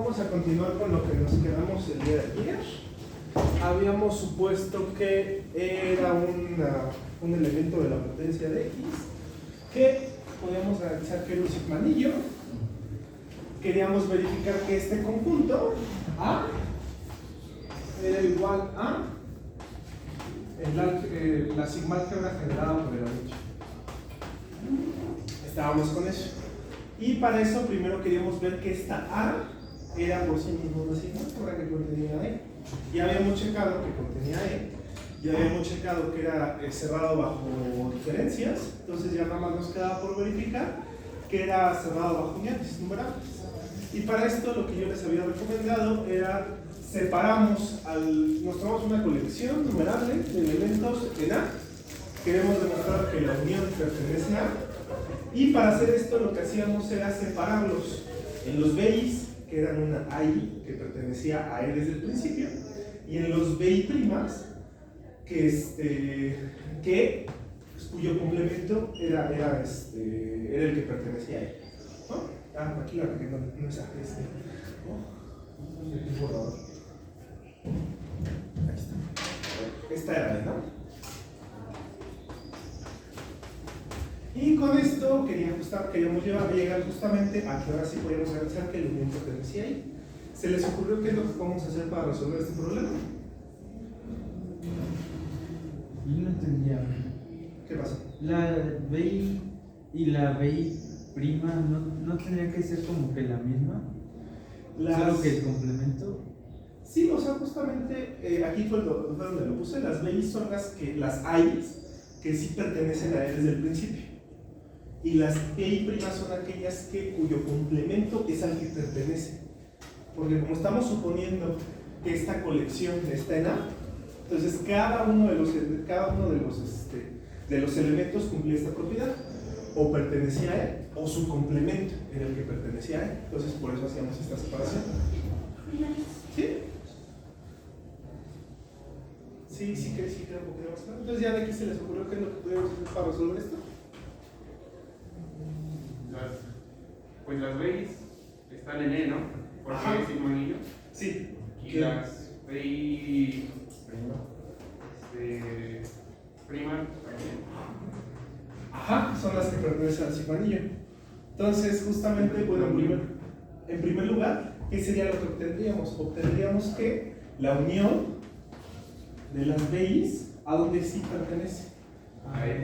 vamos a continuar con lo que nos quedamos el día de ayer. Habíamos supuesto que era un elemento de la potencia de X, que podíamos analizar que era un sigmanillo. Queríamos verificar que este conjunto A era igual a la sigma álgebra generada por el anillo. Estábamos con eso. Y para eso primero queríamos ver que esta A era por sí misma una sigma álgebra que contenía E. Ya habíamos checado que contenía E. Ya habíamos checado que era cerrado bajo diferencias. Entonces ya nada más nos quedaba por verificar que era cerrado bajo unidades numerables. Y para esto lo que yo les había recomendado era nos tomamos una colección numerable de elementos en A. Queremos demostrar que la unión pertenece a A. Y para hacer esto lo que hacíamos era separarlos en los BIs, que eran una AI que pertenecía a E desde el principio, y en los BI', cuyo complemento era el que pertenecía a E. ¿No? Aquí la que no es A, un borrador. Ahí está. Esta era E, ¿no? Y con esto queríamos llegar justamente a que ahora sí podíamos realizar que el unión pertenecía ahí. ¿Se les ocurrió qué es lo que vamos a hacer para resolver este problema? Yo no entendía. ¿Qué pasa? La BI y la BI prima no tendría que ser como que la misma. Solo que el complemento. Sí, o sea, justamente aquí fue donde lo puse. Las BI son las AIs que sí pertenecen a él desde el principio. Y las BI' son aquellas cuyo complemento es al que pertenece. Porque como estamos suponiendo que esta colección está en A, entonces cada uno de los elementos cumplía esta propiedad. O pertenecía a él, o su complemento era el que pertenecía a él. Entonces por eso hacíamos esta separación. ¿Sí? Sí, creo que podríamos hacer. Entonces ya de aquí se les ocurrió qué es lo que podríamos hacer para resolver esto. Pues las BIs están en E, ¿no? Porque es sigmanillo. Sí. Y las BI prima también. Ajá, son las que pertenecen al sigmanillo. Entonces, justamente, bueno, en primer lugar, ¿qué sería lo que obtendríamos? Obtendríamos que la unión de las BIs, ¿a dónde sí pertenece? Ahí.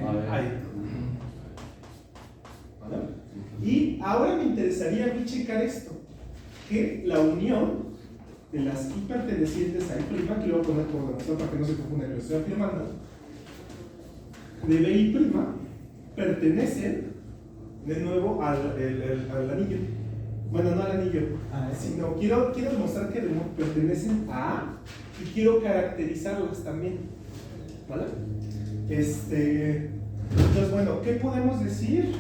¿Vale? Y ahora me interesaría a mí checar esto, que la unión de las I pertenecientes a I', que lo voy a poner por demostración para que no se confunda que lo estoy afirmando, de BI' pertenecen de nuevo al anillo. Bueno, no al anillo, sino quiero demostrar que pertenecen a A y quiero caracterizarlas también. ¿Vale? Entonces, bueno, ¿qué podemos decir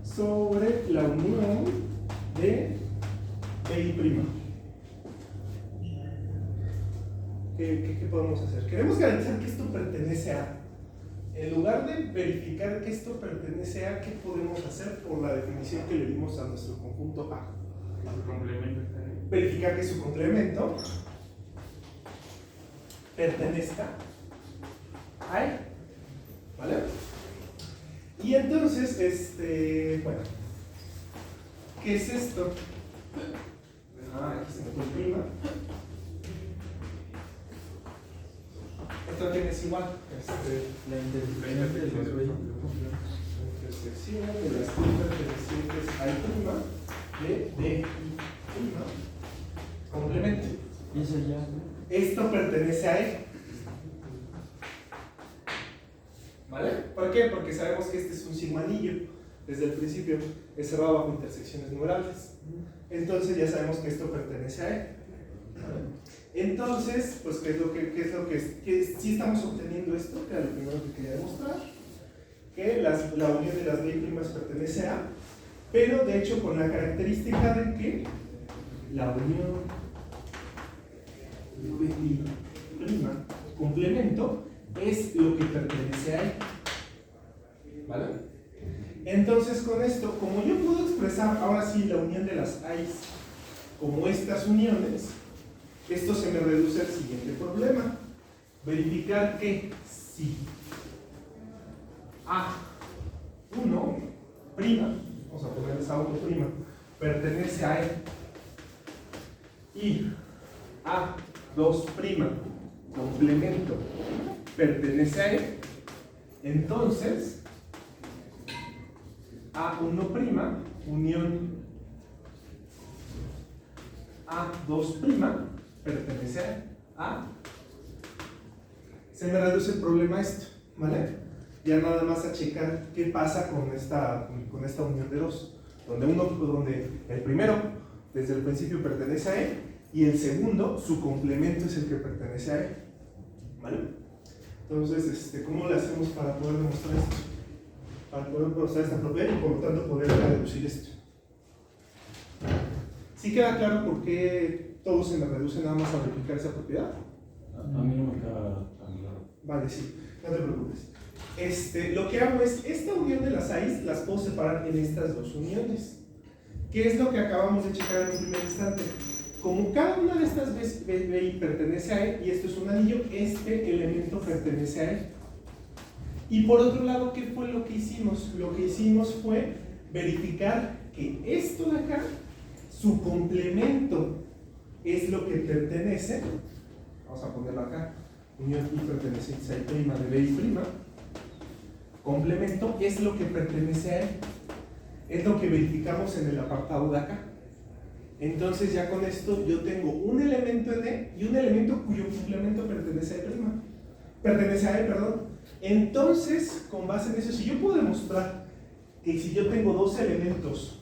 sobre la unión de BI'? ¿Qué podemos hacer? Queremos garantizar que esto pertenece a. En lugar de verificar que esto pertenece a, ¿qué podemos hacer por la definición que le dimos a nuestro conjunto A? Su complemento está ahí. Verificar que su complemento pertenezca a él. ¿Vale? Y entonces, bueno, ¿qué es esto? Aquí se me fue prima. Esto también es igual. La intersección de los BI. Intersección de las pertenecientes a I' de DI'. Complemento. Y eso ya. Esto pertenece a E. ¿Vale? ¿Por qué? Porque sabemos que este es un sigmanillo. Desde el principio es cerrado bajo intersecciones numerables. Entonces ya sabemos que esto pertenece a E. ¿Vale? Entonces, pues, ¿qué es lo que sí estamos obteniendo esto? Que era lo primero que quería demostrar. Que la unión de las BI' pertenece a, pero de hecho con la característica de que la unión BI' complemento es lo que pertenece a él. ¿Vale? Entonces con esto, como yo puedo expresar ahora sí la unión de las AIs como estas uniones, esto se me reduce al siguiente problema. Verificar que si A1', vamos a ponerles A1', pertenece a E y A2', complemento, pertenece a E, entonces A1', unión A2', pertenece a se me reduce el problema a esto, ¿vale? Ya nada más a checar qué pasa con esta unión de dos, donde el primero desde el principio pertenece a E y el segundo, su complemento es el que pertenece a E, ¿vale? Entonces, ¿cómo le hacemos para poder demostrar esto? Para poder demostrar esta propiedad y por lo tanto poder reducir esto. ¿Sí queda claro por qué todo se me reduce nada más a verificar esa propiedad? A mí no me queda tan claro. Vale, sí, no te preocupes. Lo que hago es, esta unión de las AIs las puedo separar en estas dos uniones. ¿Qué es lo que acabamos de checar en un primer instante? Como cada una de estas BI pertenece a E y esto es un anillo, este elemento pertenece a E. Y por otro lado, ¿qué fue lo que hicimos? Lo que hicimos fue verificar que esto de acá, su complemento es lo que pertenece, vamos a ponerlo acá, unión y perteneciente a I' de BI', complemento es lo que pertenece a él, es lo que verificamos en el apartado de acá. Entonces ya con esto yo tengo un elemento en E y un elemento cuyo complemento pertenece a E', perdón. Entonces, con base en eso, si yo puedo demostrar que si yo tengo dos elementos,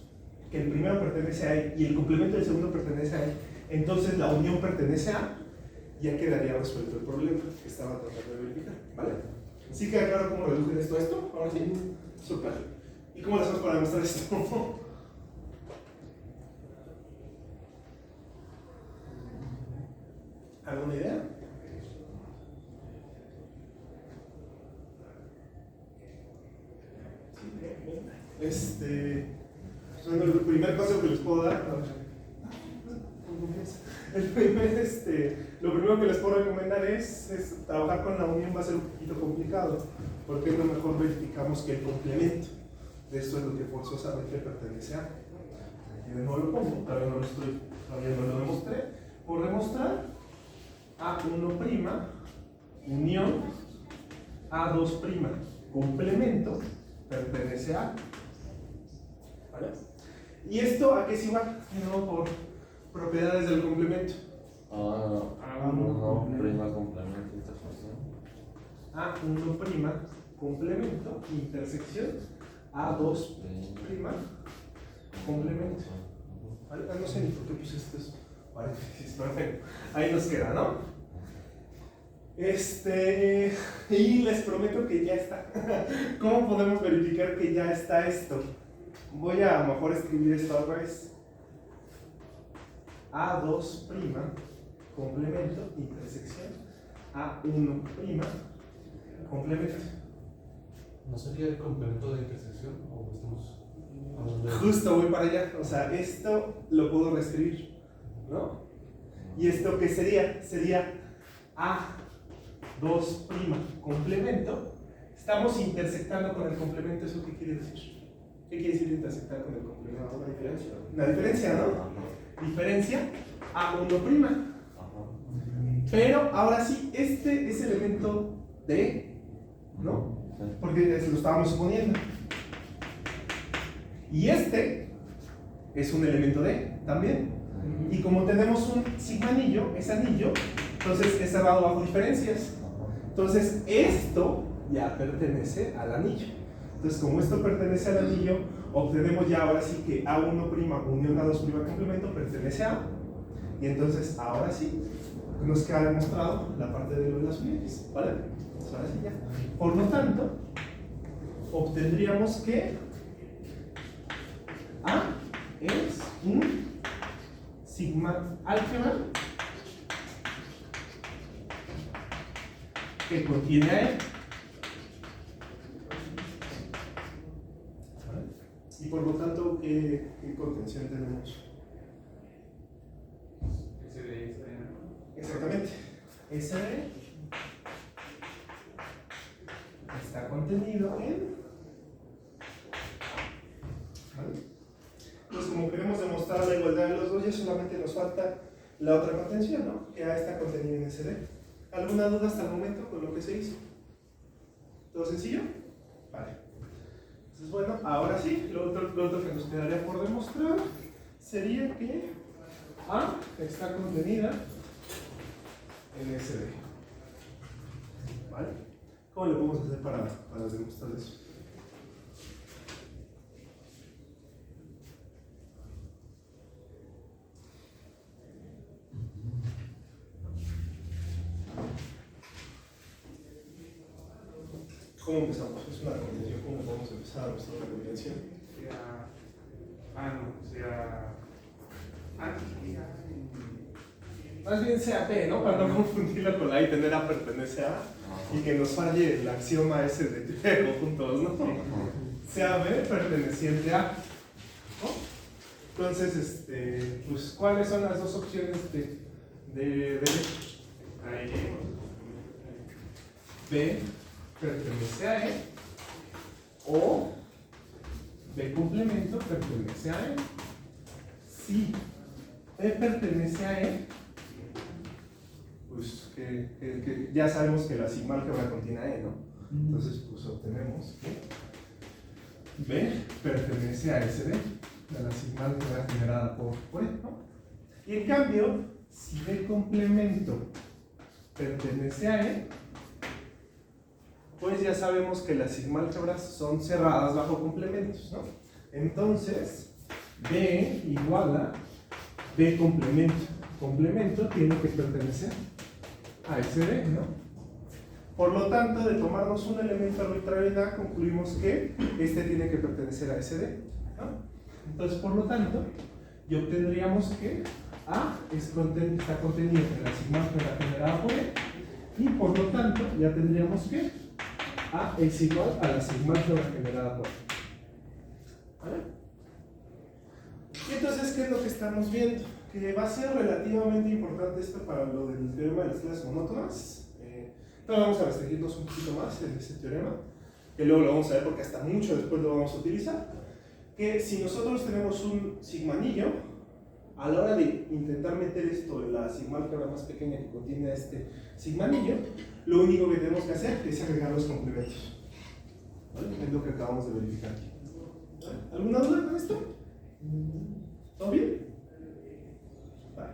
que el primero pertenece a E y el complemento del segundo pertenece a E, entonces la unión pertenece a, ya quedaría resuelto el problema que estaba tratando de verificar, ¿vale? ¿Sí queda claro cómo reducen esto a esto? Ahora sí, súper. ¿Y cómo lo hacemos para demostrar esto? ¿Alguna idea? Bueno, el primer paso que les puedo dar, lo primero que les puedo recomendar es trabajar con la unión. Va a ser un poquito complicado, porque es lo mejor verificamos que el complemento de esto es lo que forzosamente pertenece a. Aquí de nuevo lo pongo, todavía no lo demostré. Por demostrar, A1', unión A2', complemento, pertenece a. ¿Vale? ¿Y esto a qué es igual? De nuevo por propiedades del complemento. A1', complemento, intersección. A1', complemento, intersección. A2', complemento. ¿Vale? No sé ni por qué puse estos paréntesis, pero bueno, ahí nos queda, ¿no? Y les prometo que ya está. ¿Cómo podemos verificar que ya está esto? Voy a lo mejor escribir esto otra vez. A2', complemento, intersección. A1', complemento. ¿No sería el complemento de intersección? ¿O estamos hablando de... Justo voy para allá. O sea, esto lo puedo reescribir, ¿no? ¿Y esto qué sería? Sería A2', complemento. Estamos intersectando con el complemento. ¿Eso qué quiere decir? ¿Qué quiere decir intersectar con el complemento? Una diferencia. La diferencia, ¿no? Ajá. Diferencia A1'. Ajá. Pero ahora sí, este es elemento de E, ¿no? Sí. Porque lo estábamos suponiendo. Y este es un elemento de E también. Y como tenemos un sigma anillo, es anillo, entonces es cerrado bajo diferencias. Entonces esto ya pertenece al anillo. Entonces como esto pertenece al anillo, obtenemos ya ahora sí que A1', unión A2', complemento, pertenece a. Y entonces ahora sí nos queda demostrado la parte de las uniones, ¿vale? Pues ahora sí ya. Por lo tanto, obtendríamos que A es un sigma álgebra que contiene a E. ¿Vale? Y por lo tanto, ¿qué contención tenemos? rápidamente. SD está contenido en... ¿Vale? Entonces, como queremos demostrar la igualdad de los dos, ya solamente nos falta la otra contención, ¿no? Que A está contenida en SD. ¿Alguna duda hasta el momento con lo que se hizo? ¿Todo sencillo? Vale. Entonces, bueno, ahora sí, lo otro que nos quedaría por demostrar sería que A está contenida en SD. ¿Vale? ¿Cómo le podemos hacer para demostrar eso? ¿Cómo empezamos? Es una contención. ¿Cómo podemos empezar a mostrar una contención? Más bien sea P, ¿no? Para no confundirlo con A y tener A pertenece a y que nos falle el axioma ese de conjuntos, ¿no? Sea B perteneciente a, ¿no? Entonces, pues, ¿cuáles son las dos opciones de B? B pertenece a E o B complemento pertenece a E. Si B pertenece a E, pues que ya sabemos que la sigma álgebra contiene a E, ¿no? Entonces, pues obtenemos que B pertenece a SD, a la sigma álgebra generada por E, ¿no? Y en cambio, si B complemento pertenece a E, pues ya sabemos que las sigma álgebras son cerradas bajo complementos, ¿no? Entonces, B igual a B complemento. Complemento tiene que pertenecer a SD, ¿no? Por lo tanto, de tomarnos un elemento arbitrario en A, concluimos que este tiene que pertenecer a SD, ¿no? Entonces, por lo tanto, y obtendríamos que A está contenido en la sigma álgebra generada por E, y por lo tanto, ya tendríamos que A es igual a la sigma álgebra generada por E. ¿Vale? Y entonces, ¿qué es lo que estamos viendo? Que va a ser relativamente importante esto para lo del teorema de las clases monótonas. Pero vamos a restringirnos un poquito más en ese teorema, que luego lo vamos a ver porque hasta mucho después lo vamos a utilizar. Que si nosotros tenemos un sigma anillo, a la hora de intentar meter esto en la sigma álgebra más pequeña que contiene este sigma anillo, lo único que tenemos que hacer es agregar los complementos. ¿Vale? Es lo que acabamos de verificar aquí. ¿Vale? ¿Alguna duda con esto? ¿Todo bien? Vale.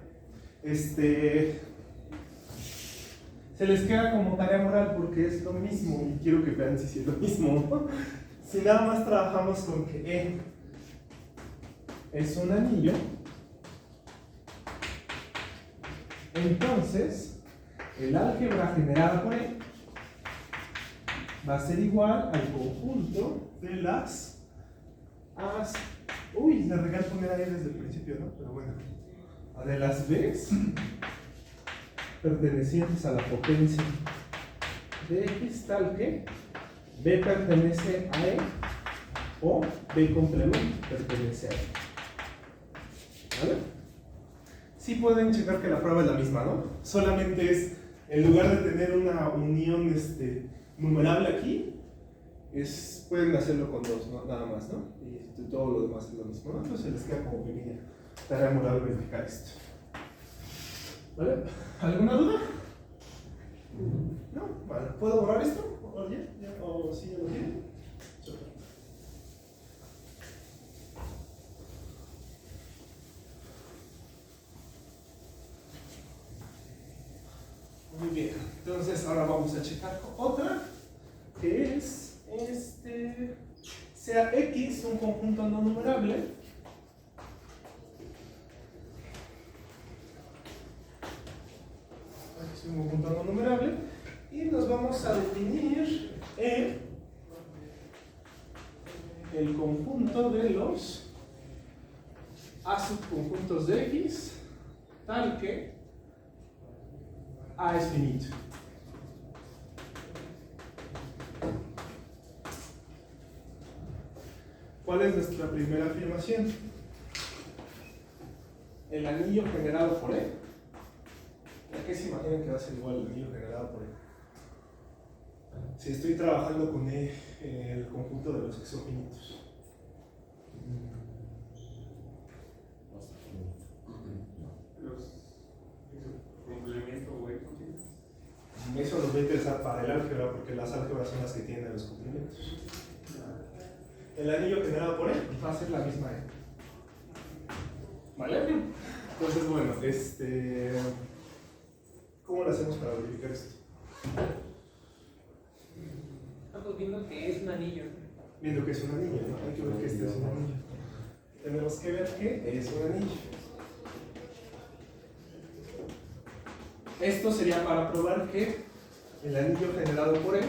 Se les queda como tarea moral porque es lo mismo y quiero que vean si es lo mismo. Si nada más trabajamos con que E es un anillo, entonces el álgebra generada por E va a ser igual al conjunto de las A's. Uy, le regalé poner ahí desde el principio, ¿no? Pero bueno, de las B's pertenecientes a la potencia de X, tal que B pertenece a E o B complemento pertenece a E. ¿Vale? Sí pueden checar que la prueba es la misma, ¿no? Solamente es, en lugar de tener una unión numerable aquí, pueden hacerlo con dos, ¿no? Nada más, ¿no? Y todo lo demás es lo mismo, ¿no? Entonces les queda como pequeña tarea moral verificar esto. ¿Vale? ¿Alguna duda? ¿No? Vale. ¿Puedo borrar esto? ¿O ya? ¿O sí ya lo tienen? Super. Muy bien. Entonces ahora vamos a checar otra que es sea X un conjunto no numerable. Es un conjunto no numerable y nos vamos a definir el conjunto de los A subconjuntos de X tal que A es finito. ¿Cuál es nuestra primera afirmación? El anillo generado por E. ¿A qué se imaginan que va a ser igual el anillo generado por E? Si estoy trabajando con E en el conjunto de los que son finitos. Los complementos, güey. Eso nos va a interesar para el álgebra, porque las álgebras son las que tienen los complementos. El anillo generado por E va a ser la misma E. ¿Vale? Entonces, bueno, ¿cómo lo hacemos para verificar esto? Estamos viendo que es un anillo. Viendo que es un anillo, ¿no? Hay que ver que este es un anillo. Tenemos que ver que es un anillo. Esto sería para probar que el anillo generado por E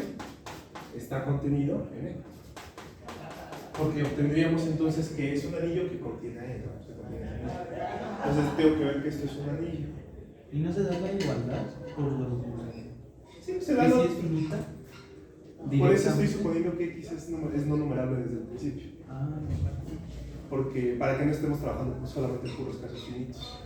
está contenido en E. Porque obtendríamos entonces que es un anillo que contiene E, ¿no? Se contiene E. Entonces tengo que ver que esto es un anillo. ¿Y no se da la igualdad por lo Sí, se que da si lo- es finita? Por eso estoy Directamente. suponiendo que X es no numerable desde el principio. Ah, Porque para que no estemos trabajando solamente en puros casos finitos.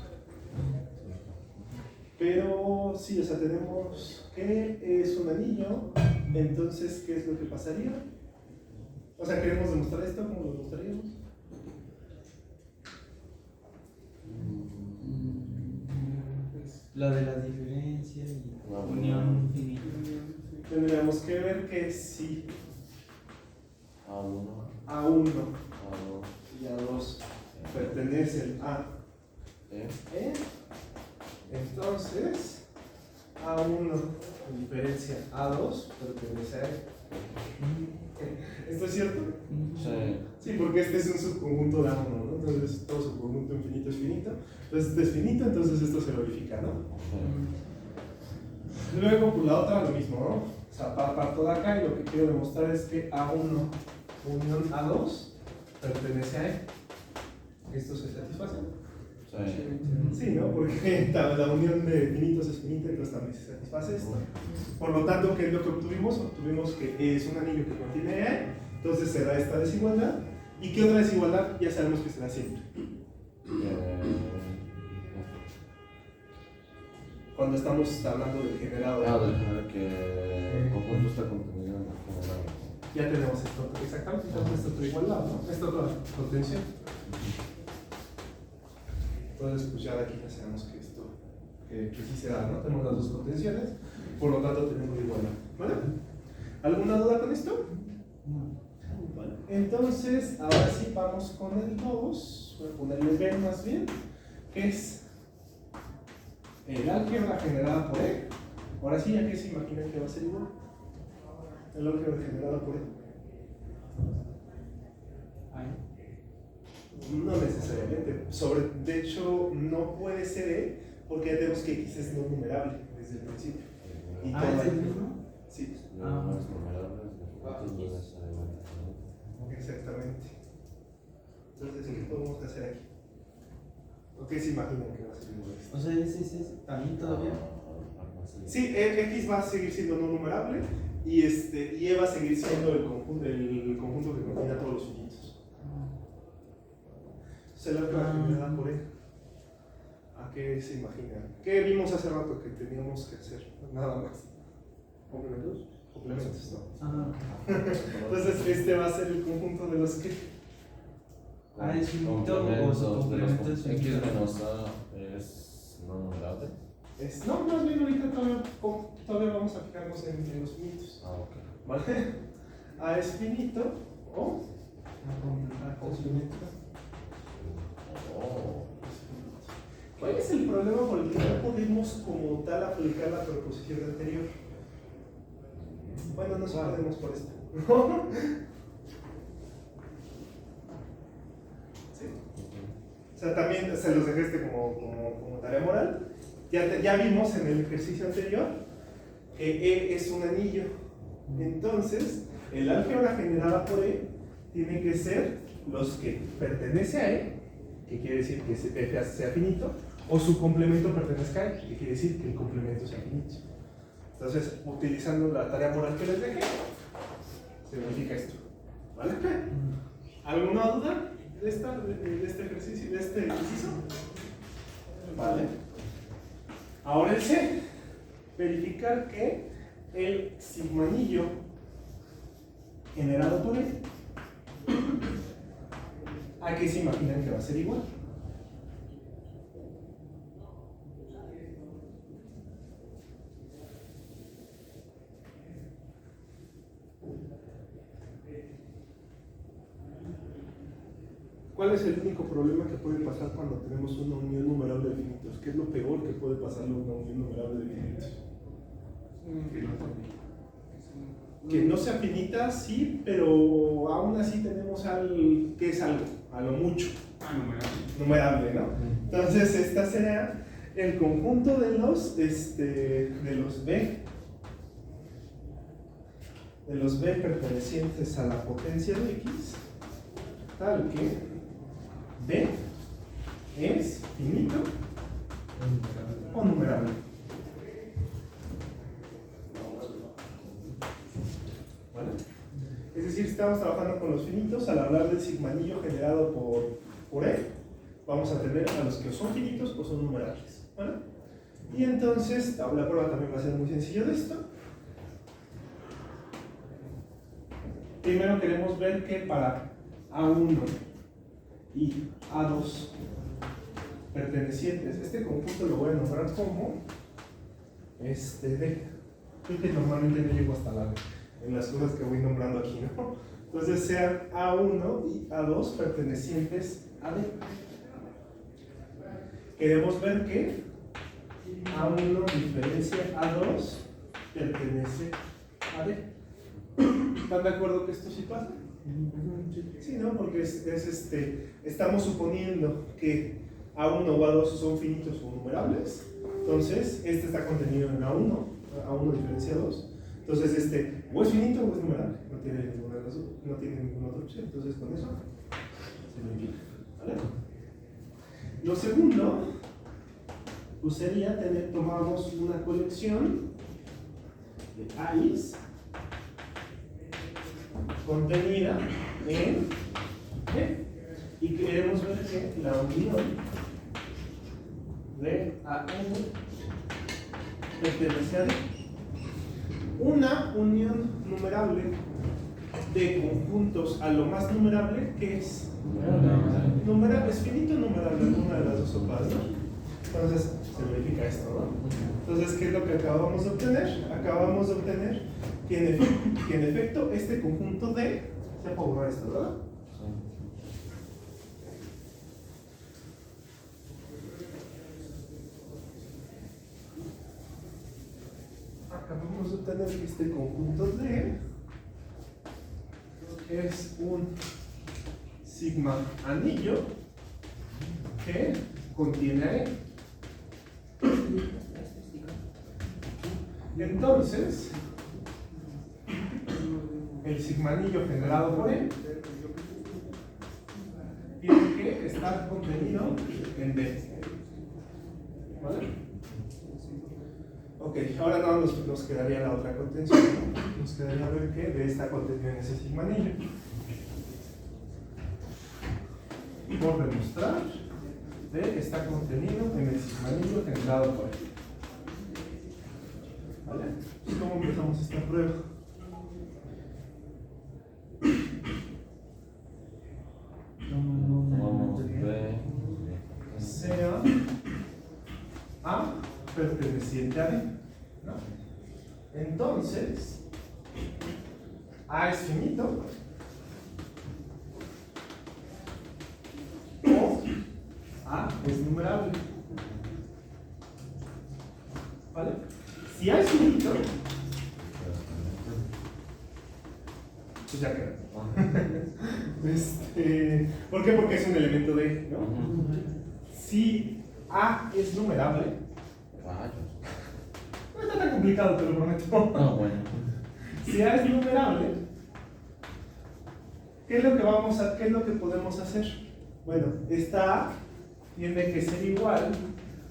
Pero sí, o sea, tenemos que es un anillo, entonces, ¿qué es lo que pasaría? O sea, ¿queremos demostrar esto? ¿Cómo lo demostraríamos? la de la diferencia y Ah, unión infinita. Tendríamos que ver que si A1, A1 A2, y A2 pertenecen a E, E, entonces A1 en diferencia A2 pertenece a E. ¿Esto es cierto? sí, Sí, porque este es un subconjunto de A1, ¿no? Entonces todo subconjunto infinito es finito. Entonces este es finito, entonces esto se verifica, ¿no? sí. Luego, por la otra, lo mismo, ¿no? O sea, parto de acá y lo que quiero demostrar es que A1 unión A2 pertenece a E. ¿Esto se satisface? Sí. Sí, ¿no? Porque la unión de finitos es finita, entonces también se satisface esto. Por lo tanto, ¿qué es lo que obtuvimos? Obtuvimos que es un anillo que contiene E, entonces se da esta desigualdad. ¿Y qué otra desigualdad? Ya sabemos que se da siempre. Cuando estamos hablando del generado. Déjame que el conjunto está contenido en el general. Ya tenemos esto, exactamente, tenemos esta otra igualdad, ¿no? Esta otra contención. Entonces, pues ya de aquí ya sabemos que esto, que sí se da, ¿no? Tenemos las dos contenciones, por lo tanto tenemos la igualdad, ¿vale? ¿Alguna duda con esto? Vale. Entonces, ahora sí vamos con el 2, voy a ponerle B más bien, que es el álgebra generada por E. Ahora sí, ya que se imaginan que va a ser igual. El álgebra generada por E. No necesariamente. De hecho, no puede ser E porque ya tenemos que X es no numerable desde el principio. Y Ah, toda- ¿es el mismo? Sí, No es numerable, es de es exactamente. Entonces, ¿qué podemos hacer aquí? ¿O qué se imaginan que va a ser igual esto? O sea, ese también todavía. Sí, X va a seguir siendo no numerable y E va a seguir siendo el conjunto que contiene a todos los finitos. Se la generada por E. ¿A qué se imaginan? ¿Qué vimos hace rato que teníamos que hacer? Nada más. ¿Complementos? Complementos, ¿no? Ah, Entonces, este va a ser el conjunto de los que. ¿es finito o su complemento es X finito? menos A es no numerable. No, más bien ahorita todavía vamos a fijarnos en los finitos. Ah, ok. ¿Vale? A es finito o complemento. Oh. ¿Cuál es el problema por el que no podemos como tal aplicar la proposición anterior? Bueno, no se podemos por esto. ¿Sí? O sea, también se los dejé como tarea moral. Ya vimos en el ejercicio anterior que E es un anillo. Entonces, el álgebra generada por E tiene que ser los que pertenece a E, que quiere decir que F sea finito, o su complemento pertenezca a E, que quiere decir que el complemento sea finito. Entonces, utilizando la tarea moral que les dejé, se verifica esto. ¿Vale? ¿Alguna duda de este ejercicio, de este ejercicio? Vale. Ahora el C. verificar que el sigma anillo generado por él, ¿a qué se imaginan que va a ser igual? ¿Cuál es el único problema que puede pasar cuando tenemos una unión numerable de finitos? ¿Qué es lo peor que puede pasarle a una unión numerable de finitos? Que no sea finita, sí, pero aún así tenemos ¿qué es algo? A lo mucho. Numerable, ¿no? Entonces, esta será el conjunto de los B pertenecientes a la potencia de X, tal que B es finito o numerable. ¿Vale? Es decir, estamos trabajando con los finitos. Al hablar del sigma anillo generado por E, vamos a tener a los que son finitos o son numerables. ¿Vale? Y entonces, la prueba también va a ser muy sencillo de esto. Primero queremos ver que para A1 y A2 pertenecientes, este conjunto lo voy a nombrar como D. Creo que normalmente no llego hasta la D en las cosas que voy nombrando aquí, ¿no? Entonces sean A1 y A2 pertenecientes a D. Queremos ver que A1 diferencia A2 pertenece a D. ¿Están de acuerdo que esto sí pasa? Sí, ¿no? Porque estamos suponiendo que A1 o A2 son finitos o numerables. Entonces, este está contenido en A1 diferencia 2. Entonces, o es finito o es numerable. No tiene ninguna otra opción. Entonces, con eso se verifica. ¿Vale? Lo segundo, pues sería tomamos una colección de A's contenida en E y queremos ver que la unión de A1 pertenece a D. Una unión numerable de conjuntos a lo más numerable, ¿qué es? Numerable, es finito o numerable, alguna de las dos sopas, ¿no? Entonces se verifica esto, ¿no? Entonces, ¿qué es lo que acabamos de obtener? Acabamos de obtener que en efecto este conjunto D, se puede borrar esto, ¿verdad? Acabamos de obtener que este conjunto D es un sigma anillo que contiene a E. Entonces, el sigma anillo generado por E tiene que estar contenido en D. ¿Vale? Ok, ahora no nos quedaría la otra contención. Nos quedaría ver que D está contenido en ese sigma anillo. Por demostrar, D está contenido en el sigma anillo generado por E. ¿Vale? ¿Y cómo empezamos esta prueba? Sea A perteneciente a D, ¿no? Entonces, A es finito o A es numerable. ¿Vale? Si A es finito, pues ya queda. ¿Por qué? Porque es un elemento de, ¿no? Si A es numerable, no está tan complicado, te lo prometo. Bueno. Si A es numerable, ¿qué es lo que podemos hacer? Bueno, esta A tiene que ser igual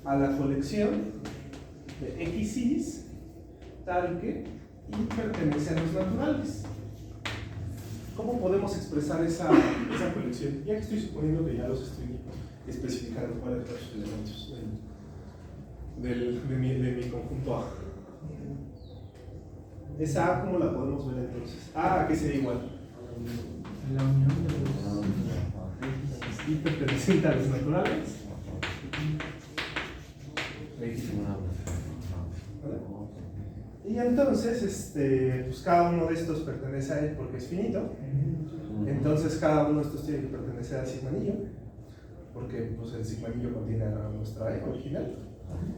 a la colección de XYs tal que y pertenece a los naturales. ¿Cómo podemos expresar esa colección? Ya que estoy suponiendo que ya los estoy especificando cuáles son los elementos de mi conjunto A. Esa A, ¿cómo la podemos ver entonces? A, ¿a qué sería igual? La unión de los Y perteneciente a los naturales. ¿Vale? Y entonces, pues cada uno de estos pertenece a él porque es finito. Entonces cada uno de estos tiene que pertenecer al sigma anillo, porque pues, el sigma anillo contiene a nuestra E original.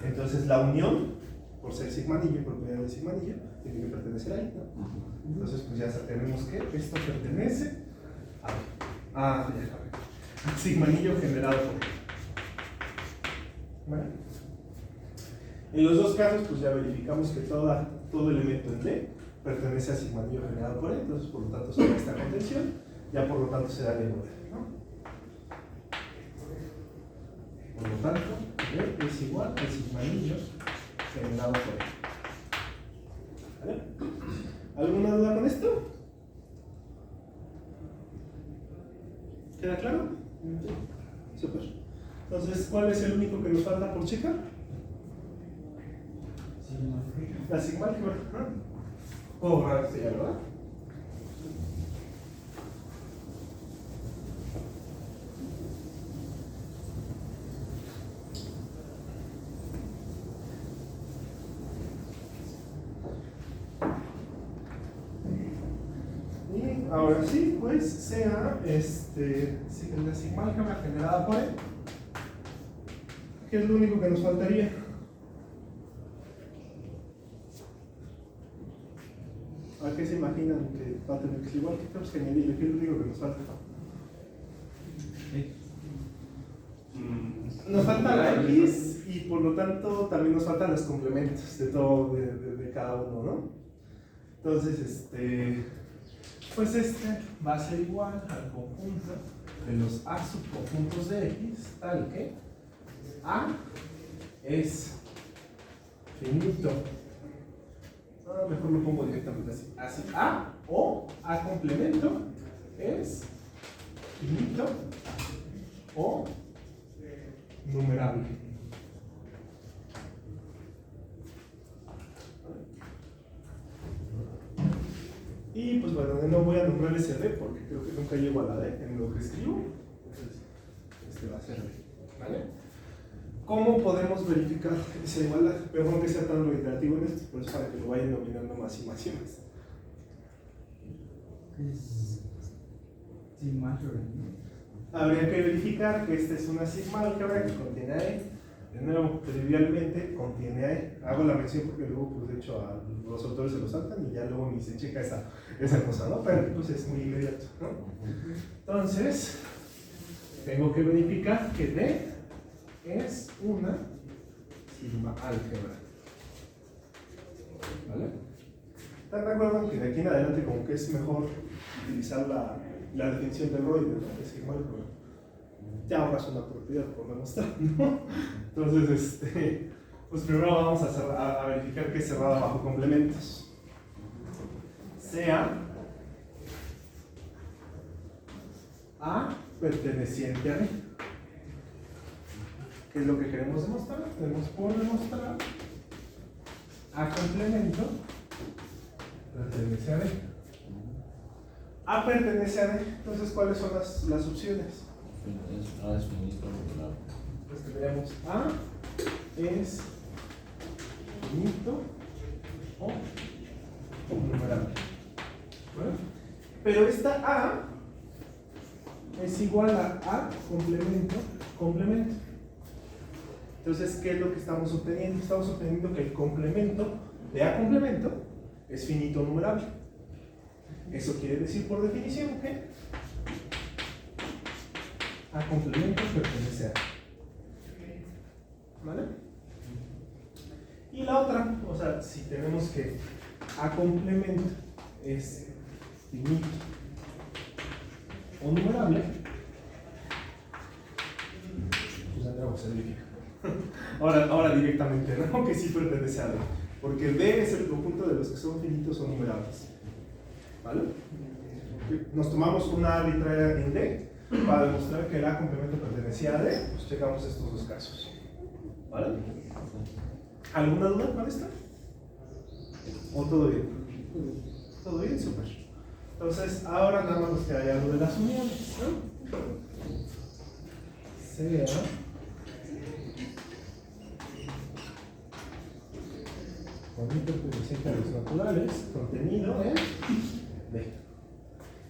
Entonces la unión, por ser sigma anillo, propiedad del sigma anillo, tiene que pertenecer ahí, ¿no? Entonces pues ya tenemos que esto pertenece a sigma anillo generado por E. ¿Vale? En los dos casos pues ya verificamos que todo elemento en D pertenece a sigma anillo generado por E, entonces por lo tanto se da esta contención, ya por lo tanto se da el igual, ¿no? Por lo tanto, E es igual al sigma anillo generado por E. ¿Vale? ¿Alguna duda con esto? ¿Queda claro? Súper. Entonces, ¿cuál es el único que nos falta por checar? La sigma álgebra, ¿no? Puedo borrar esto ya, ¿verdad? Y ahora sí, pues sea la sigma álgebra generada por E, que es lo único que nos faltaría. ¿A qué se imaginan que va a tener que ser igual? ¿Qué tenemos que añadirle? ¿Qué es lo único que nos falta? Nos falta la X y por lo tanto también nos faltan los complementos de todo, de cada uno, ¿no? Entonces, pues va a ser igual al conjunto de los A subconjuntos de X, tal que A es finito. Mejor lo pongo directamente así. Así, A o A complemento es finito o numerable. Y pues bueno, no voy a nombrar ese D porque creo que nunca llego a la D en lo que escribo. Entonces, este va a ser D. ¿Vale? ¿Cómo podemos verificar esa igualdad? Mejor que sea tan reiterativo en esto, pues para que lo vayan dominando más y más y más. Es sigma álgebra, ¿no? Habría que verificar que esta es una sigma álgebra que contiene a E. De nuevo, trivialmente contiene a E. Hago la mención porque luego, pues de hecho, a los autores se lo saltan y ya luego ni se checa esa cosa, ¿no? Pero pues es muy inmediato, ¿no? Entonces, tengo que verificar que D es una sigma álgebra. ¿Vale? ¿Están de acuerdo que de aquí en adelante como que es mejor utilizar la definición de Roy de sigma álgebra? Ya ahorras una propiedad por demostrar, ¿no? Entonces, pues primero vamos a verificar que es cerrada bajo complementos. Sea A perteneciente a D. ¿Qué es lo que queremos demostrar? Tenemos por demostrar A complemento pertenece a D. A pertenece a D. Entonces, ¿cuáles son las opciones? A es finito numerable. Pues tendríamos A es finito o numerable. ¿Vale? Pero esta A es igual a complemento. Entonces, ¿qué es lo que estamos obteniendo? Estamos obteniendo que el complemento de A complemento es finito numerable. Eso quiere decir por definición que A complemento pertenece a A. ¿Vale? Y la otra, o sea, si tenemos que A complemento es finito o numerable, pues tendremos que verificar. Ahora directamente, ¿no? Que sí pertenece a D. Porque D es el conjunto de los que son finitos o numerables. ¿Vale? Nos tomamos una arbitraria en D para demostrar que el A complemento pertenecía a D, pues checamos estos dos casos. ¿Vale? ¿Alguna duda con esta? ¿O todo bien? ¿Todo bien? Súper. Entonces, ahora nada más nos queda ya lo de las uniones, ¿no? Sea con perteneciente a los naturales, contenido en D.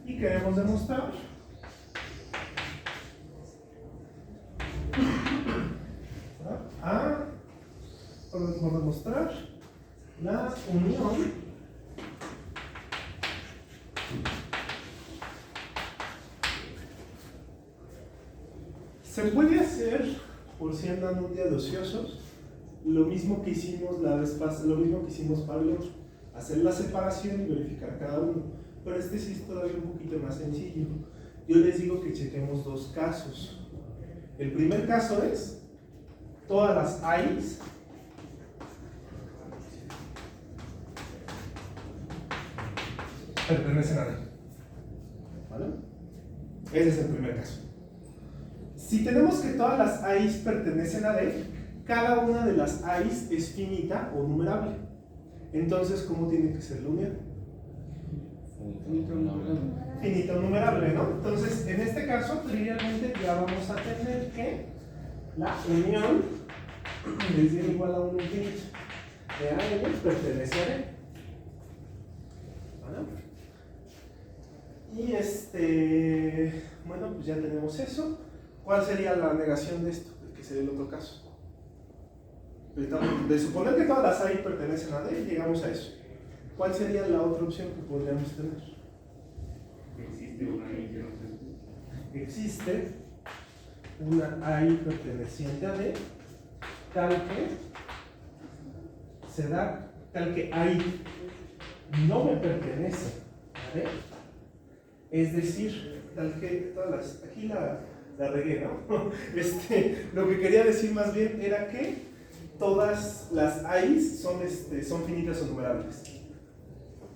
Y queremos demostrar por demostrar la unión se puede hacer, por si andan un día de ociosos, lo mismo que hicimos la vez pasada, lo mismo que hicimos para el otro, hacer la separación y verificar cada uno, pero este sí es todavía un poquito más sencillo. Yo les digo que chequemos dos casos. El primer caso es todas las A's pertenecen a D, ¿vale? Ese es el primer caso. Si tenemos que todas las A's pertenecen a D, cada una de las A's es finita o numerable. Entonces, ¿cómo tiene que ser la unión? Finita o numerable, ¿no? Entonces, en este caso, trivialmente ya vamos a tener que la unión es igual a 1 infinito de A n pertenece a D. ¿Vale? Y bueno, pues ya tenemos eso. ¿Cuál sería la negación de esto? Que sería el otro caso. De suponer que todas las A pertenecen a D, llegamos a eso. ¿Cuál sería la otra opción que podríamos tener? Existe una I que no se... Existe una A perteneciente a D, tal que A no me pertenece a D. Es decir, tal que todas las... Aquí la regué, ¿no? Lo que quería decir más bien era que todas las A's son finitas o numerables,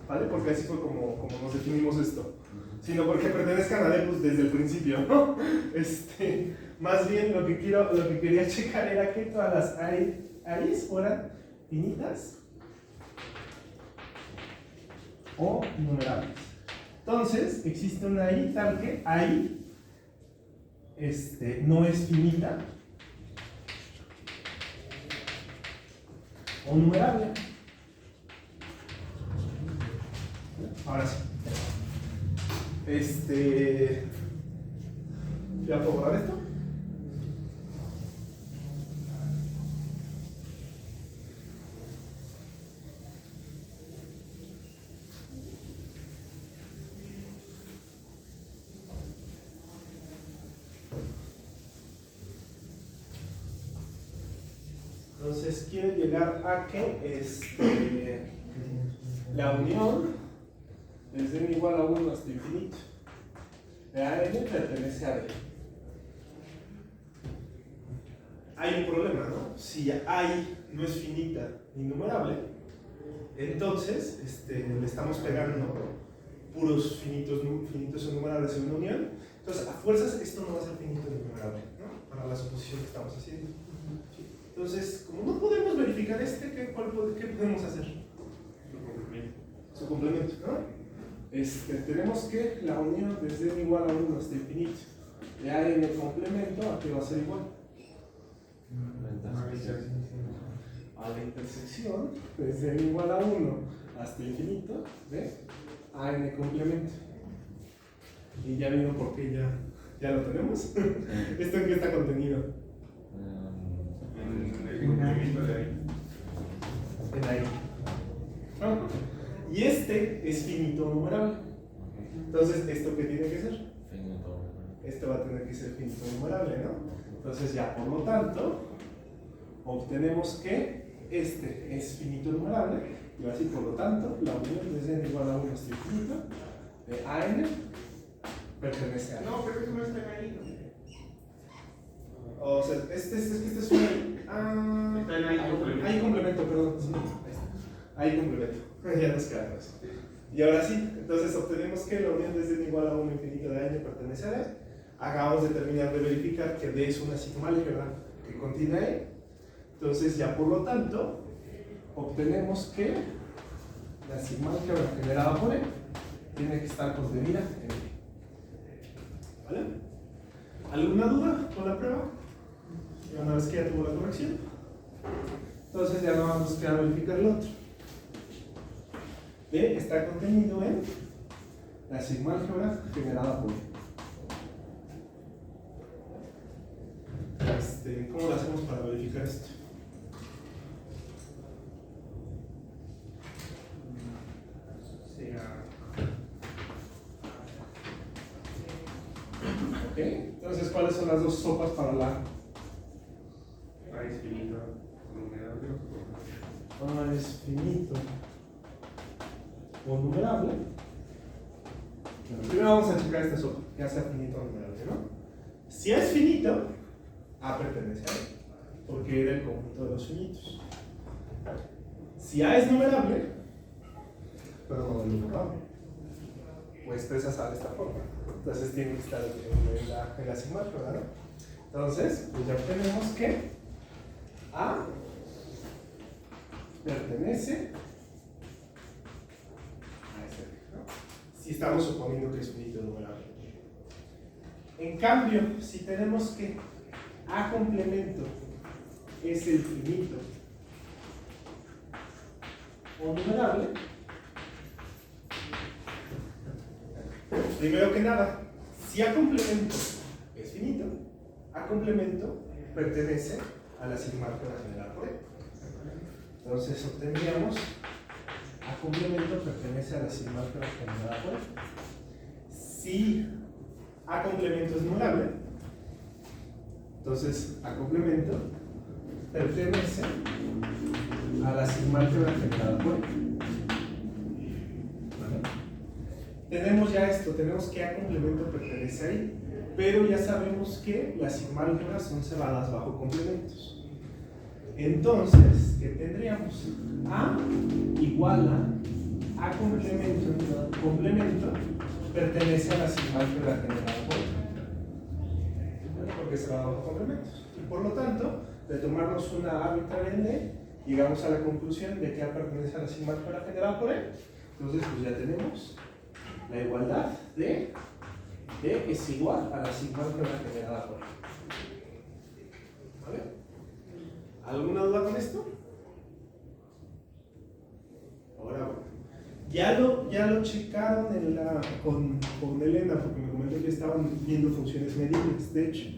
¿vale? Porque así fue como nos definimos esto, sino porque pertenezcan a D pues, desde el principio, ¿no? Más bien lo que quería checar era que todas las A's fueran finitas o numerables. Entonces, existe una I tal que I no es finita o numerable. Ahora sí. ¿Ya puedo borrar esto? Entonces quiero llegar a que la unión es de igual a 1 hasta infinito de AN pertenece a D. Hay un problema, ¿no? Si I no es finita ni numerable, entonces le estamos pegando puros finitos o numerables en una unión. Entonces, a fuerzas, esto no va a ser finito ni numerable, ¿no? Para la suposición que estamos haciendo. Entonces, como no podemos verificar ¿qué podemos hacer? Su complemento, ¿no? Tenemos que la unión desde n igual a 1 hasta infinito de A en el complemento, ¿a qué va a ser igual? A la intersección desde n igual a 1 hasta infinito de A en el complemento. Y ya vino porque ya lo tenemos. ¿Esto en qué está contenido? En el complemento de ahí. En ahí. Y es finito numerable. Entonces, ¿esto qué tiene que ser? Este va a tener que ser finito numerable, ¿no? Entonces, ya por lo tanto, obtenemos que este es finito numerable. Y así, por lo tanto, la unión desde n igual a 1 hasta infinito de AN pertenece a. No, pero eso no está ahí. O sea, este es un. Está en ahí complemento. Hay complemento, perdón. Sí, ahí está. Hay complemento. Ya nos quedamos. Y ahora sí, entonces obtenemos que la unión desde n igual a 1 infinito de n pertenece a D. Acabamos de terminar de verificar que D es una sigma álgebra que contiene E. Entonces, ya por lo tanto, obtenemos que la sigma álgebra generada por E tiene que estar contenida en E. ¿Vale? ¿Alguna duda con la prueba? Una vez que ya tuvo la corrección, entonces ya no vamos a quedar a verificar el otro. B está contenido en la sigma álgebra generada por E. ¿Cómo lo hacemos para verificar esto? Ok, entonces ¿cuáles son las dos sopas para la Raíz finita, numerable. es finito o numerable? Bueno, primero vamos a checar esta sopa, que sea finito o numerable, ¿no? Si es finito, A pertenece a E, porque era el conjunto de los finitos. Si A es numerable, pero no es numerable, pues expresas A de esta forma. Entonces tiene que estar en la sigma, ¿verdad? Entonces, pues ya tenemos que A pertenece a este, ¿no? Si estamos suponiendo que es finito numerable. En cambio, si tenemos que A complemento es el finito o numerable, primero que nada, si A complemento es finito, A complemento pertenece a la sigma álgebra generada por E. Entonces obtendríamos A complemento pertenece a la sigma álgebra generada por E. Si A complemento es numerable, entonces A complemento pertenece a la sigma álgebra generada por E. ¿Vale? Tenemos ya esto, tenemos que A complemento pertenece ahí, pero ya sabemos que las sigma álgebras son cebadas bajo complementos. Entonces, ¿qué tendríamos? A igual a complemento pertenece a la sigma álgebra generada por E, porque se va bajo complementos. Y por lo tanto, de tomarnos una arbitraria en D, llegamos a la conclusión de que A pertenece a la sigma álgebra generada por E. Entonces, pues ya tenemos la igualdad de D es igual a la sigma álgebra generada por E. ¿Vale? ¿Alguna duda con esto? Ahora, bueno, ya lo checaron con Elena, porque me comentó que estaban viendo funciones medibles. De hecho,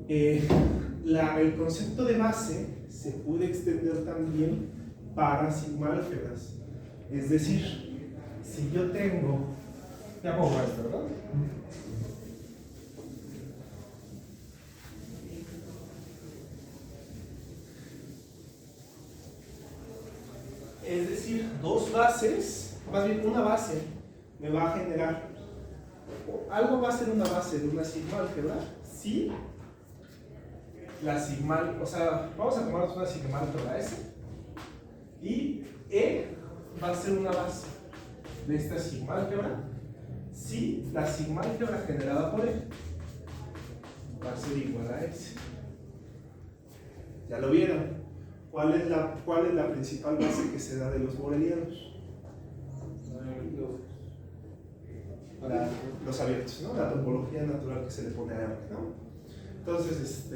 el concepto de base se puede extender también para sigma álgebras. Es decir, si yo tengo, ya pongo esto, ¿verdad? Es decir, dos bases, más bien una base, me va a generar, algo va a ser una base de una sigma álgebra si la sigma, o sea, vamos a tomarnos una sigma álgebra S y E va a ser una base de esta sigma álgebra si la sigma álgebra generada por E va a ser igual a S. ¿Ya lo vieron? ¿Cuál es la principal base que se da de los borelianos? Los abiertos, ¿no? La topología natural que se le pone a R, ¿no? Entonces,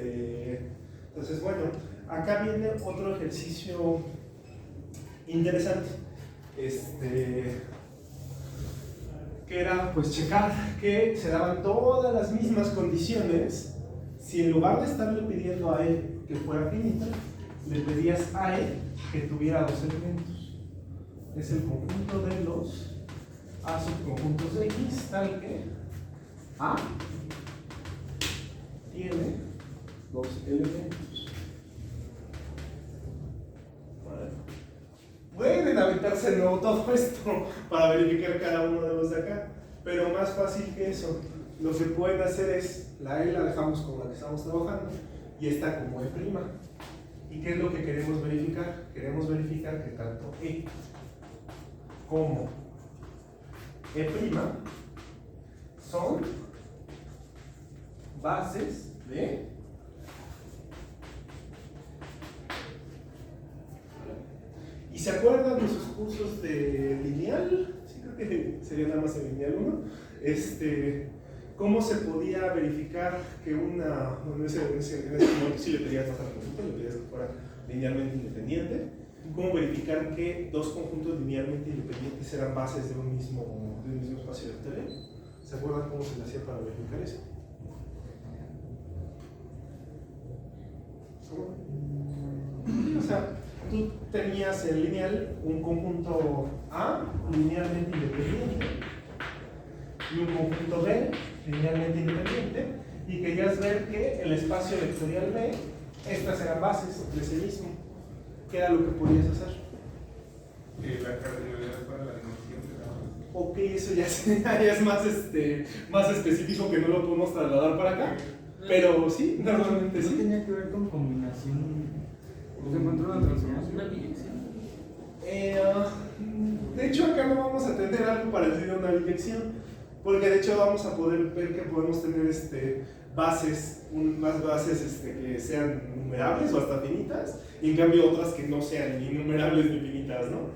bueno, acá viene otro ejercicio interesante. Que era pues checar que se daban todas las mismas condiciones si en lugar de estarle pidiendo a E que fuera finita, le pedías a E que tuviera dos elementos. Es el conjunto de los A subconjuntos de X, tal que A tiene dos elementos. Vale. Pueden aventarse de nuevo todo esto para verificar cada uno de los de acá, pero más fácil que eso, lo que pueden hacer es, la E la dejamos como la que estamos trabajando y esta como E'. ¿Y qué es lo que queremos verificar? Queremos verificar que tanto E como E' son bases de ¿Y se acuerdan de sus cursos de lineal? Sí, creo que sería nada más el lineal 1. ¿Cómo se podía verificar que una, bueno, en ese momento sí le pedías pasar al conjunto, le pedías que fuera linealmente independiente? ¿Cómo verificar que dos conjuntos linealmente independientes eran bases de un mismo espacio vectorial? ¿Se acuerdan cómo se le hacía para verificar eso? ¿Cómo? O sea, tú tenías en lineal un conjunto A linealmente independiente y un conjunto B linealmente independiente, y querías ver que el espacio vectorial B, estas eran bases de ese mismo. ¿Qué era lo que podías hacer? La cardinalidad para la dimensión de la... Ok, eso ya es más específico, que no lo podemos trasladar para acá. Pero sí, normalmente ¿No sí. tenía que ver con combinación? ¿Se encontró una transformación? Una biyección. De hecho, acá no vamos a tener algo parecido a una biyección, porque de hecho vamos a poder ver que podemos tener más bases que sean numerables o hasta finitas, y en cambio otras que no sean ni numerables ni finitas, ¿no?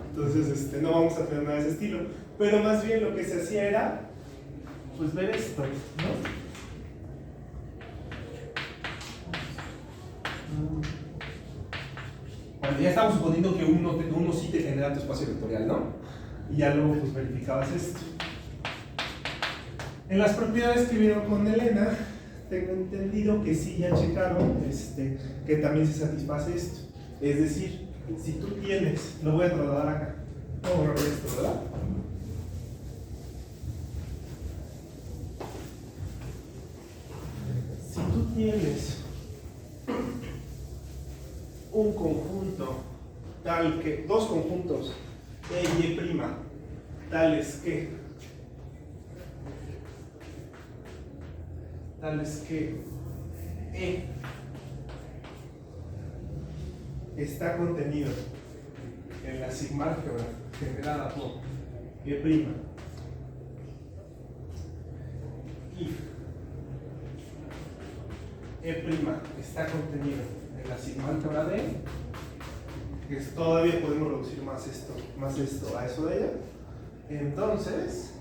Entonces no vamos a tener nada de ese estilo, pero más bien lo que se hacía era pues ver esto, ¿no? Bueno, ya estamos suponiendo que uno sí te genera tu espacio vectorial, ¿no? Y ya luego pues verificabas esto. En las propiedades que vieron con Elena, tengo entendido que sí ya checaron que también se satisface esto. Es decir, si tú tienes, lo voy a trasladar acá. Vamos a ver esto, ¿verdad? Si tú tienes un conjunto tal que, dos conjuntos E y E', tales que E está contenido en la sigmálgebra generada por E' y E' está contenido en la sigmálgebra D, que todavía podemos reducir más esto a eso de ella, entonces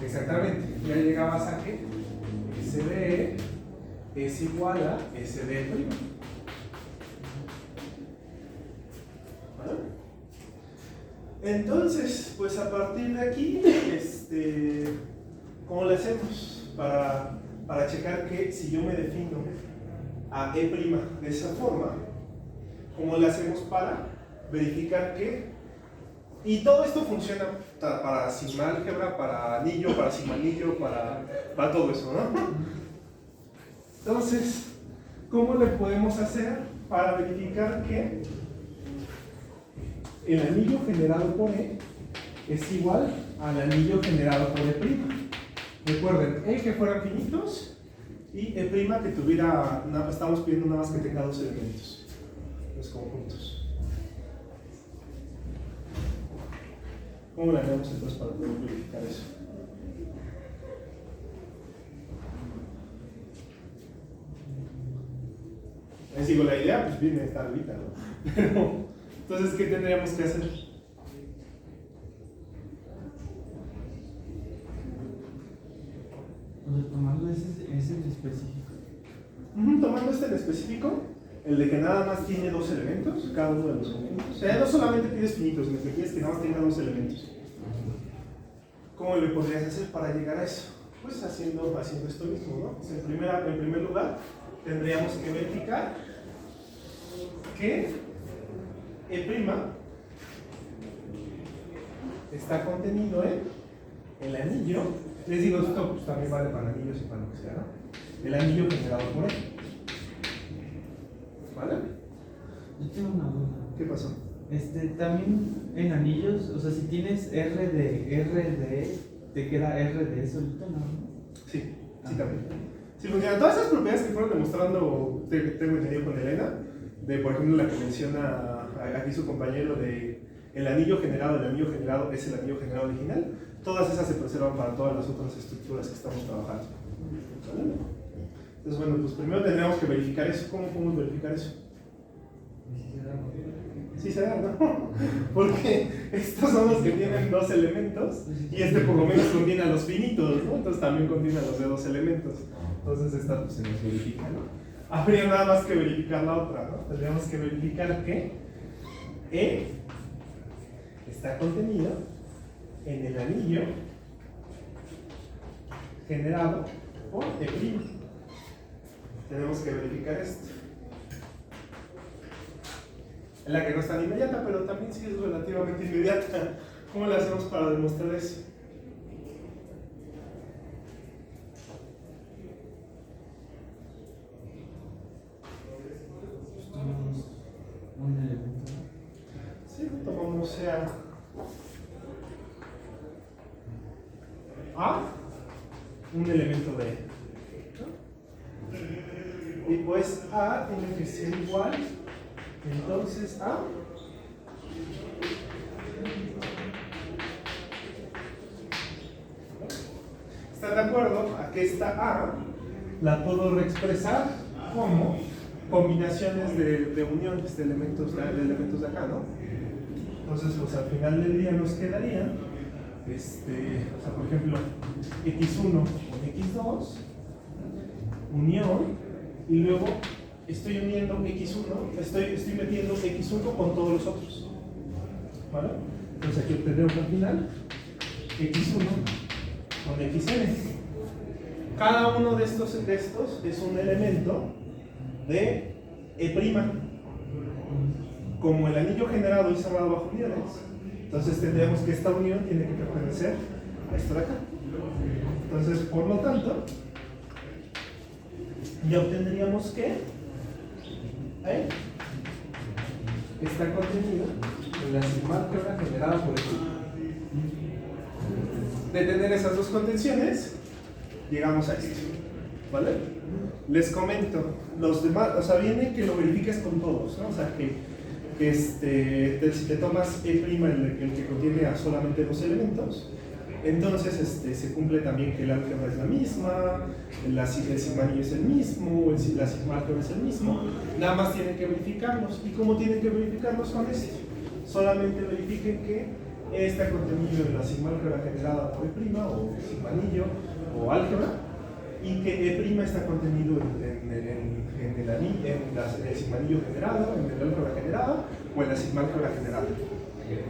exactamente, ya llegabas a que SDE es igual a SD'. ¿Vale? Entonces, pues a partir de aquí, ¿cómo le hacemos para checar que si yo me defino a E' de esa forma, cómo le hacemos para verificar que, y todo esto funciona para sigma-álgebra, para anillo, para sigma-anillo, para todo eso, ¿no? Entonces, ¿cómo le podemos hacer para verificar que el anillo generado por E es igual al anillo generado por E'? Recuerden, E que fueran finitos y E' que tuviera, estamos pidiendo nada más que tenga dos elementos, los conjuntos. ¿Cómo le haremos entonces para poder verificar eso? Les digo, la idea pues viene de estar ahorita, ¿no? Pero, entonces, ¿qué tendríamos que hacer? O sea, tomando ese en específico. Tomando este en específico, el de que nada más tiene dos elementos, cada uno de los conjuntos. O sea, no solamente pides finitos, sino que pides que nada más tenga dos elementos. ¿Cómo le podrías hacer para llegar a eso? Pues haciendo esto mismo, ¿no? Pues en primer lugar, tendríamos que verificar que E' está contenido en el anillo. Les digo, esto pues, también vale para anillos y para lo que sea, ¿no? El anillo generado por E. ¿Vale? Yo tengo una duda. ¿Qué pasó? También en anillos, o sea, si tienes R de E, te queda R de E solito, ¿no? Sí, sí también. Sí, funciona. Todas esas propiedades que fueron demostrando, tengo entendido con Elena, de por ejemplo la que menciona aquí su compañero de el anillo generado es el anillo generado original, todas esas se preservan para todas las otras estructuras que estamos trabajando. ¿Vale? Entonces, bueno, pues primero tendríamos que verificar eso. ¿Cómo podemos verificar eso? Sí se da, ¿no? Porque estos son los que tienen 2 elementos y este por lo menos contiene a los finitos, ¿no? Entonces también contiene a los de 2 elementos. Entonces esta pues se nos verifica, ¿no? Habría nada más que verificar la otra, ¿no? Tendríamos que verificar que E está contenido en el anillo generado por E'. Tenemos que verificar esto. Es la que no es tan inmediata, pero también sí es relativamente inmediata. ¿Cómo le hacemos para demostrar eso? Tomamos un elemento. Sí, tomamos sea A, un elemento de E, ¿no? Y pues A tiene que ser igual, entonces A ¿están de acuerdo? A que esta A la puedo reexpresar como combinaciones de uniones de elementos de acá, ¿no? Entonces, pues al final del día nos quedaría, o sea, por ejemplo, x1 con x2, unión, y luego estoy uniendo x1, estoy metiendo x1 con todos los otros, ¿vale? Entonces aquí obtendremos al final x1 con xn. Cada uno de estos es un elemento de E'. Como el anillo generado y cerrado bajo uniones, entonces tendríamos que esta unión tiene que pertenecer a esto de acá. Entonces, por lo tanto, ya obtendríamos que E está contenido en la sigma generada por esto. De tener esas dos contenciones, llegamos a esto, ¿vale? Les comento, los demás, o sea, viene que lo verifiques con todos, ¿no? O sea, si te tomas E', el que contiene a solamente 2 elementos, entonces se cumple también que el álgebra es la misma, el sigma anillo es el mismo, la sigma álgebra es el mismo, nada más tienen que verificarlos. ¿Y cómo tienen que verificarlos con esto? Solamente verifiquen que E está contenido en la sigma álgebra generada por E', o sigma anillo, o álgebra, y que E' está contenido en el sigma anillo generado, en el álgebra generada, o en la sigma álgebra generada.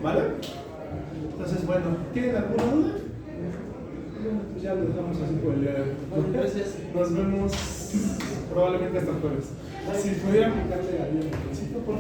¿Vale? Entonces, bueno, ¿tienen alguna duda? Pues ya lo dejamos así por el día de hoy. Gracias. Nos vemos probablemente hasta el jueves. Si pudiera aplicarle ahí el botoncito, por